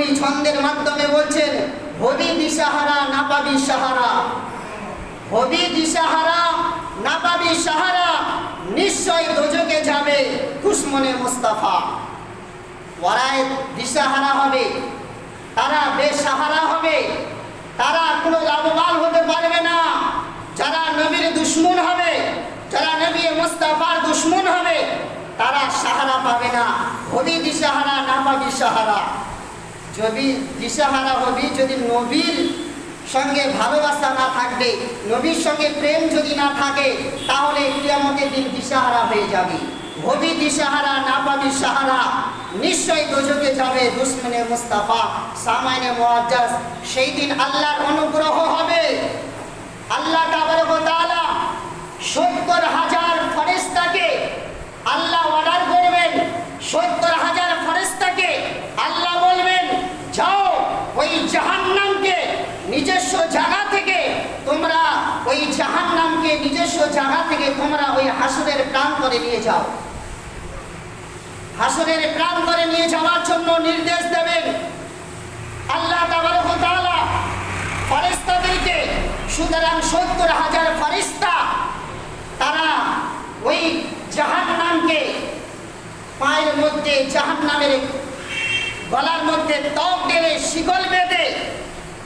কবি ছন্দের মাধ্যমে বলছেন, হবি দিশাহারা না পাবি সাহারা, হবি দিশাহারা না পাবি সাহারা, নিশ্চয় দোজকে যাবে দুশমনে মুস্তাফা। ওরাই দিশাহারা হবে, তারা বেসাহারা হবে, তারা কোনো লাভবান হতে পারবে না। যারা নবীর দুশমন হবে, যারা নবী মুস্তাফার দুশমন হবে, তারা সাহারা পাবে না। হবি দিশাহারা না পাবি সাহারা। যদি দিশাহারা হবি, যদি নবীর সঙ্গে ভালোবাসা না থাকবে, নবীর সঙ্গে প্রেম যদি না থাকে, তাহলে কিয়ামতের দিন দিশাহারা হয়ে যাবে। হবি দিশাহারা না পাবি সাহারা, নিশ্চয় দোজকে যাবে দুশমনে মুস্তাফা। সামাইনে মুআজ্জাজ, সেই দিন আল্লাহর অনুগ্রহ হবে। আল্লাহ তাবারক ওয়া তাআলা 70,000 ফেরেশতাকে আল্লাহ অর্ডার করবেন, 70,000 ফেরেশতাকে আল্লাহ বলবেন, যাও ওই জাহান্নামকে নিজস্ব জায়গা থেকে তোমরা, ওই জাহান্নামকে নিজস্ব জায়গা থেকে তোমরা ওই হাসরের প্রান্তরে নিয়ে যাও। হাসরের প্রান্তরে নিয়ে যাওয়ার জন্য নির্দেশ দেবেন আল্লাহ তাবারক ওয়া তাআলা ফেরেশতাদেরকে। সুতরাং 70,000 ফেরেশতা তারা ওই জাহান্নামকে পায়ের মধ্যে, জাহান্নামের গলার মধ্যে তক ঢেলে শিকল বেঁধে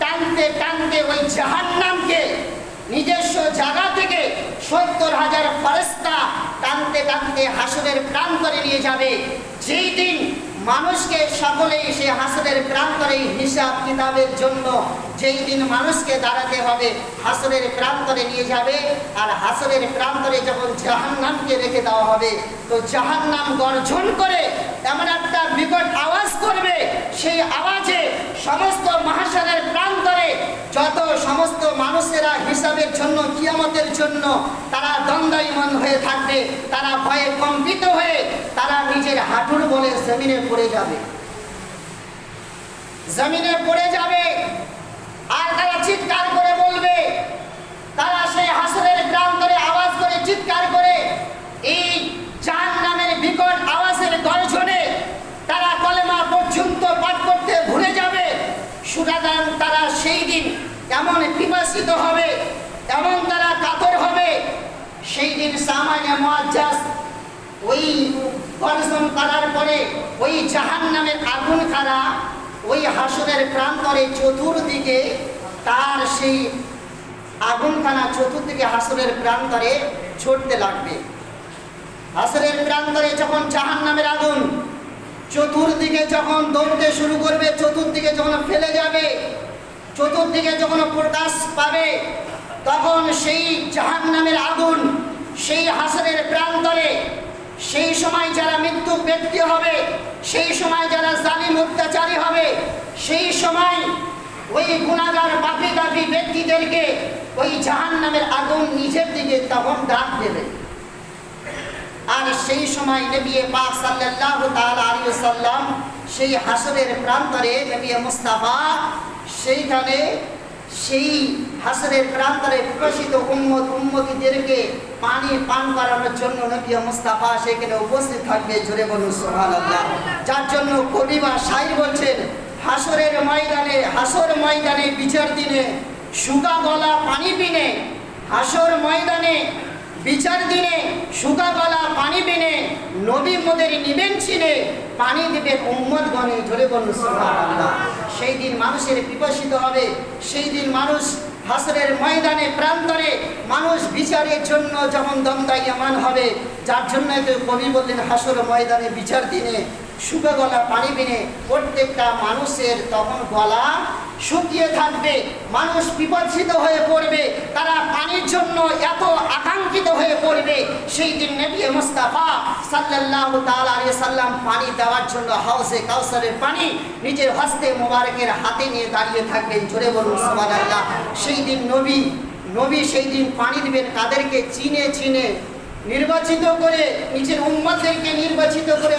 টানতে টানতে ওই জাহান্নামকে নিজস্ব জায়গা থেকে 70,000 ফেরেশতা টানতে টানতে হাসরের প্রান্তরে নিয়ে যাবে। যেই দিন মানুষকে সকলেই সে হাসরের প্রান্তরে হিসাব কিতাবের জন্য যেই দিন মানুষকে দাঁড়াতে হবে, হাসরের প্রান্তরে নিয়ে যাবে। আর হাসরের প্রান্তরে যখন জাহান্নামকে রেখে দেওয়া হবে, তো জাহান্নাম গর্জন করে এমন একটা বিকট আওয়াজ করবে, সেই আওয়াজে সমস্ত মাহশরের প্রান্তরে যত সমস্ত মানুষেরা হিসাবের জন্য, কিয়ামতের জন্য তারা দ্বন্দ্বায়মান হয়ে থাকবে, তারা ভয়ে কম্পিত হয়ে তারা নিজের হাঁটুর বলে জমিনে পড়ে যাবে, জমিনে পড়ে যাবে। আর তারা চিৎকার করে বলবে, তারা সেই হাসরের প্রান্তরে আওয়াজ করে চিৎকার করে এই জাহান্নামের বিকট আওয়াজের গর্জনে তারা কলেমা পর্যন্ত পাঠ করতে ভুলে যাবে। সুতরাং তারা সেই দিন এমন পিপাসিত হবে, এমন তারা কাতর হবে, সেই দিন সামাইনে মুআজ্জাজ ওই গর্জন করার পরে ওই জাহান্নামের আগুন খানা ওই হাসরের প্রান্তরে চতুর্দিকে তার সেই আগুনখানা চতুর্দিকে হাসরের প্রান্তরে ছড়তে লাগবে। হাসরের প্রান্তরে যখন জাহান্নামের আগুন চতুর্দিকে যখন দৌড়তে শুরু করবে, চতুর্দিকে যখন ফেলে যাবে, চতুর্দিকে যখন প্রকাশ পাবে, তখন সেই জাহান্নামের আগুন সেই হাসরের প্রান্তরে, সেই সময় যারা মৃত্যু ব্যক্তি হবে, সেই সময় যারা জালিম অত্যাচারী হবে, সেই সময় ওই গুনাহগার পাপী দাপী ব্যক্তিদেরকে ওই জাহান্নামের আগুন নিজের দিকে তখন ডাক দেবে। আর সেই সময় নবী পাক সাল্লাল্লাহু তাআলা আলাইহি ওয়াসাল্লাম সেই হাসরের প্রান্তরে নবী মুস্তাফা সেইখানে সেই হাসরের প্রান্তরে প্রকাশিত উম্মতিদেরকে পানি পান করানোর জন্য নবী মুস্তাফা সেখানে উপস্থিত থাকবে। জোরে বলুন সুবহানাল্লাহ। যার জন্য কবি বা শায়র বলছেন, হাসরের ময়দানে, হাসর ময়দানে বিচার দিনে শুকা গলা পানি পিনে, হাসর ময়দানে বিচার দিনে শুকা গলা পানি পিনে নবী মোদের নিবেন ছিনে, পানি দিবেন উম্মতগণে। জোরে বলুন সুবহানাল্লাহ। সেই দিন মানুষের পিপাসিত হবে, সেই দিন মানুষ হাসরের ময়দানে প্রান্তরে মানুষ বিচারের জন্য যখন দ্বন্দ্বায়মান হবে, যার জন্য কবি বললেন হাসর ময়দানে বিচার দিনে শুকা গলা পানি বিনে প্রত্যেকটা মানুষের তখন গলা শুকিয়ে থাকবে, মানুষ বিপর্যিত হয়ে পড়বে, তারা পানির জন্য এত আকাঙ্ক্ষিত হয়ে পড়বে। সেই দিন নবী মুস্তাফা সাল্লাল্লাহু তাআলা আলাইহি সাল্লাম পানি দেওয়ার জন্য হাউজে কাউসারের পানি নিজের হস্তে মোবারকের হাতে নিয়ে দাঁড়িয়ে থাকবেন। জোরে বলুন সুবহানাল্লাহ। সেই দিন নবী সেই দিন পানি দিবেন কাদেরকে? চিনে চিনে নির্বাচিত করে, নিজের উম্মতদেরকে নির্বাচিত করে